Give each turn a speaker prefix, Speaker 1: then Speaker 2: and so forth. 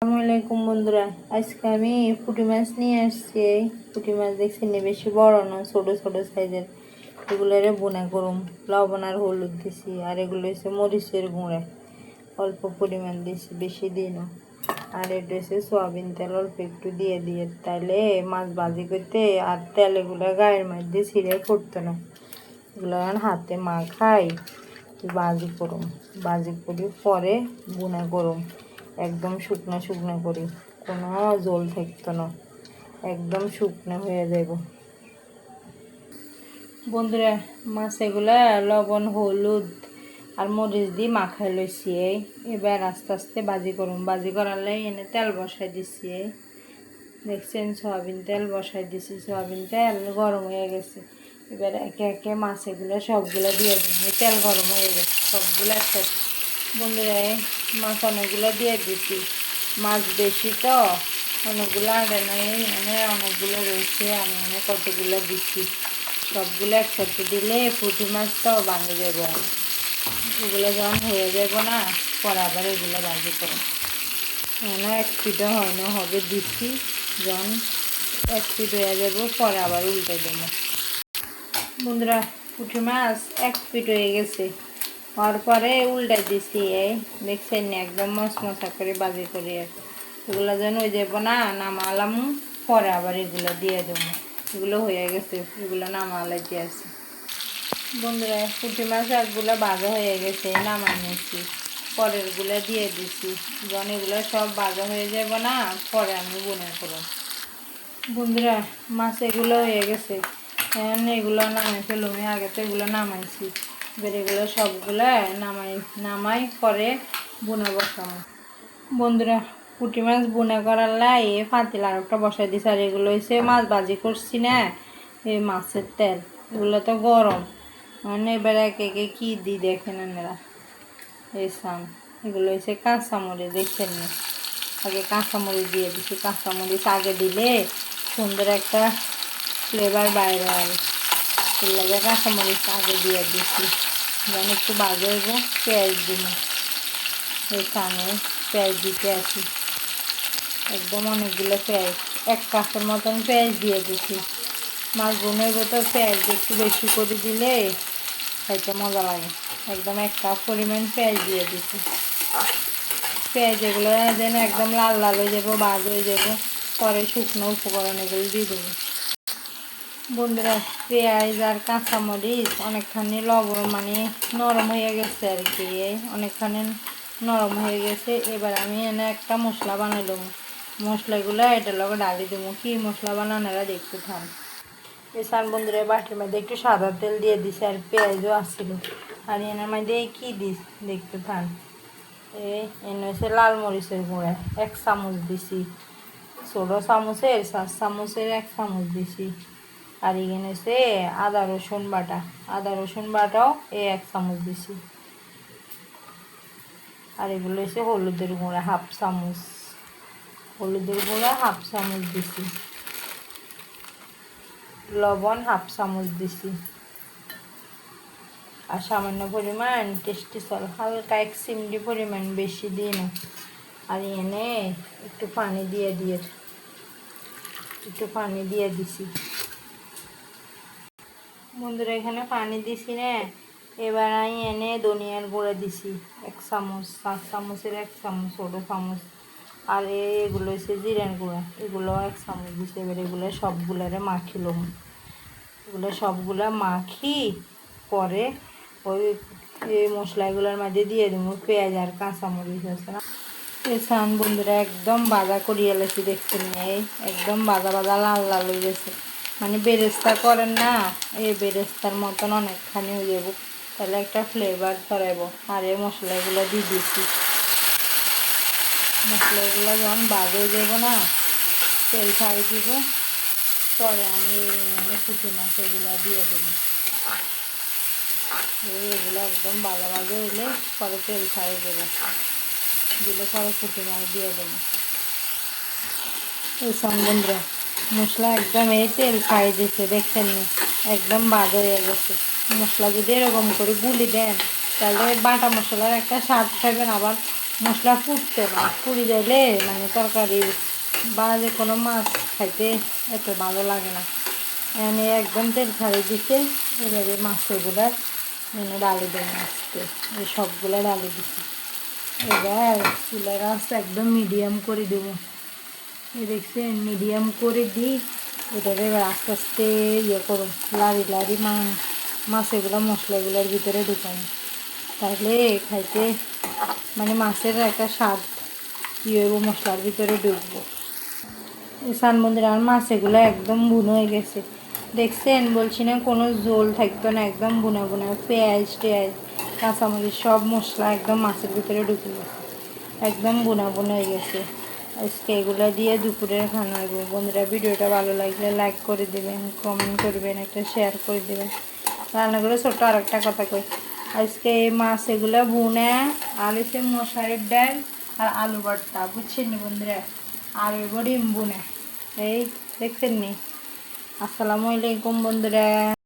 Speaker 1: আসসালামু আলাইকুম বন্ধুরা, আজকে আমি পুঁটি মাছ নিয়ে আসছি। পুঁটি মাছ দেখছি না, বেশি বড় না, ছোট ছোট সাইজের। এগুলোরে বোনা করুম, লবণ আর হলুদ দিছি। আর এগুলো হচ্ছে মরিচের গুঁড়া, অল্প পরিমাণ দিছি, বেশি দিই না। আর এটা হচ্ছে সয়াবিন তেল অল্প একটু দিয়ে দিয়ে, তাইলে মাছ ভাজি করতে আর তেল এগুলো গায়ের মধ্যে ছিঁড়ে ফুটতো না। এগুলো হাতে মাখাই ভাজি করুম, ভাজি করি পরে বোনা করুম। একদম শুকনো শুকনো করি, কোনো জল থাকতো না, একদম শুকনো হয়ে যাব। বন্ধুরা, মাছ এগুলা লবণ হলুদ আর মরিচ দিয়ে মাখাই লইছি। এবার আস্তে আস্তে ভাজি করুম। ভাজি করালে এনে তেল বসাই দিছি। দেখছেন, সয়াবিন তেল বসাই দিছি। সয়াবিন তেল গরম হয়ে গেছে। এবার একে একে মাছ এগুলো সবগুলো দিয়ে দিন। তেল গরম হয়ে গেছে, সবগুলো একসাথে। বন্ধুরা, মাছ অনেকগুলো দিয়ে দিছি। মাছ বেশি তো অনেকগুলো আগে নাই, মানে অনেকগুলো রয়েছে। আমি কতগুলো দিচ্ছি, সবগুলো একসাথে দিলে পুঁটি মাছটাও ভাঙে যাব। এগুলো যখন হয়ে যাব না, পরে আবার এগুলো ভাজি করো। এক পিঠে হয় না হবে দিচ্ছি। যখন এক পিঠ হয়ে যাব, পরে আবার উল্টে দেবো। বন্ধুরা, পুঁটি মাছ এক পিঠ হয়ে গেছে, হওয়ার পরে উল্টাই দিছি। দেখছেন না, একদম মশমশা করে বাজি করি। এগুলো যেন হয়ে যাব না, নামালাম পরে আবার এগুলো দিয়ে দেবো। এগুলো হয়ে গেছে, এগুলো নামালাইতে আছে। বন্ধুরা, পুঁটি মাছ একগুলো ভাজা হয়ে গেছে, নামাই নিয়েছি। পরেরগুলো দিয়ে দিছি। যখন এগুলো সব ভাজা হয়ে যাব না, পরে আমি বোনা করব। বন্ধুরা, মাছ এগুলো হয়ে গেছে, এগুলো নামাই ফেলুম। আগে তো এগুলো নামাইছি। এবার এগুলো সবগুলো নামাই পরে বোনা বসাম। বন্ধুরা, পুঁটি মাছ বোনা করার লাই পাতিল আর একটা বসাই দিছি। আর এগুলো হচ্ছে মাছ ভাজি করছি না, এই মাছের তেল। এগুলো তো গরম, মানে এবার একে একে কী দিই দেখেন আপনারা। এই সাম এগুলো হচ্ছে কাঁচামরিচ, দেখছেন না। আগে কাঁচামরিচ দিয়ে দিচ্ছি। কাঁচামরিচ আগে দিলে সুন্দর একটা ফ্লেভার বাইরে হয়। এর লাগে কাঁচামরিচ আগে দিয়ে দিচ্ছি। যেন একটু বাজে হইব, পেঁয়াজ দিব। এই সামনে পেঁয়াজ দিতে আসি, একদম অনেকগুলো পেঁয়াজ, এক কাপের মতন পেঁয়াজ দিয়ে দিচ্ছি। মাছ বোনের ভেতর পেঁয়াজ একটু বেশি করে দিলে খাইতে মজা লাগে। একদম এক কাপ পরিমাণ পেঁয়াজ দিয়ে দিচ্ছি। পেঁয়াজ এগুলো যেন একদম লাল লাল হয়ে যাবো, ভাজ হয়ে যাবো, পরে শুকনো উপকরণ এগুলো দিয়ে দেবো। বন্ধুরা, পেঁয়াজ আর কাঁচামরিচ অনেকখানি লবণ মানে নরম হয়ে গেছে আর কি, অনেকখানি নরম হয়ে গেছে। এবার আমি এনে একটা মশলা বানাইলাম। মশলাগুলো এটার লগে ডালি দেবো। কি মশলা বানানোরা দেখতে থান। এসান বন্ধুরা, বাটির মধ্যে একটু সাদা তেল দিয়ে দিছি, আর পেঁয়াজও আসছিল। আর এনার মধ্যে কি দিস দেখতে থান। এনে হচ্ছে লাল মরিচের গুঁড়া 1 চামচ দিছি। ছোটো চামচের 4 চামচের 1 চামচ দিছি। আর এখানে হচ্ছে আদা রসুন বাটা, আদা রসুন বাটাও 1 চামচ দিছি। আর এগুলো হচ্ছে হলুদের গুঁড়া 1/2 চামচ, হলুদের গুঁড়া 1/2 চামচ দিছি। লবণ 1/2 চামচ দিছি। আর সামান্য পরিমাণ টেস্টি সল, হালকা 1 চিমটি পরিমাণ, বেশি দিই না। আর এনে একটু পানি দিয়ে দিছি। বন্ধুরা, এখানে পানি দিছি না। এবার আমি এনে ধনিয়ার গুঁড়া দিছি 1 চামচ, 4 চামচের 1 চামচ, ছোটো চামচ। আর এগুলো হচ্ছে জিরার গুঁড়া, এগুলো 1 চামচ দিছি। এবার এগুলো সবগুলোরে মাখিলাম। এগুলো সবগুলো মাখি পরে ওই মশলাগুলোর মধ্যে দিয়ে দেবো। পেঁয়াজ আর কাঁচামরিচ আছে না, এসান বন্ধুরা, একদম বাজা করিয়ে এলেছি। দেখছেন এই একদম বাজা বাজা লাল লাল হয়ে গেছে। মানে বেরেস্তা করেন না, এই বেরেস্তার মতন অনেকখানি হয়ে যাব। তাহলে একটা ফ্লেভার ছড়াইব। আর এই মশলাগুলো দিয়ে দিচ্ছি। মশলাগুলো যখন বাজ হয়ে যাব না, তেল ছাড়ি দিব, পরে আমি পুঁটি মাছ এগুলো দিয়ে দেবো। এগুলো একদম বাজা বাজা হইলে পরে তেল ছাড়িয়ে দেবো, দিলে পরে পুঁটি মাছ দিয়ে দেবো। এই বন্ধুরা, মশলা একদম এই তেল ছাড়িয়ে দিচ্ছে, দেখছেন না, একদম বাজা হয়ে গেছে। মশলা যদি এরকম করে গুলি দেন, তাহলে বাটা মশলার একটা স্বাদ পাবেন, আবার মশলা ফুটতো না, পুড়ি যাইলে মানে তরকারি বা যে কোনো মাছ খাইতে এত ভালো লাগে না। এনে একদম তেল ছাড়িয়ে দিতে, এবারে মাছগুলো এনে ডালি দেবো আস্তে, এই সবগুলো ডালি দিচ্ছি। এবার চুলার আঁচ একদম মিডিয়াম করে দেবো, এই দেখছেন মিডিয়াম করে দিই। এটাকে এবার আস্তে আস্তে ইয়ে করো, লাড়ি লাড়ি মাছগুলো মশলাগুলোর ভিতরে ঢুকানো, তাহলে খাইতে মানে মাছের একটা স্বাদ ইয়ে হইব, মশলার ভিতরে ঢুকবো। সান বন্ধুরা আমার মাছগুলো একদম বুনো হয়ে গেছে, দেখছেন বলছি না কোনো ঝোল থাকতো না, একদম বুনা বুনা, পেঁয়াজ টেয়াজ কাঁচামরিচ সব মশলা একদম মাছের ভিতরে ঢুকে গেছে, একদম বুনা বুনা হয়ে গেছে। আজকে এগুলো দিয়ে দুপুরের খানা হইব। বন্ধুরা ভিডিওটা ভালো লাগলে লাইক করে দেবেন, কমেন্ট করবেন, একটা শেয়ার করে দেবেন। রান্না করে ছোট্ট আর একটা কথা কই, আজকে এই মাছ এগুলো বুনে আর হচ্ছে মশারির ডাল আর আলু ভর্তা, বুঝছেন নি বন্ধুরা, আর ওই বড়ি বুনে। এই দেখছেন নি। আসসালামু আলাইকুম বন্ধুরা।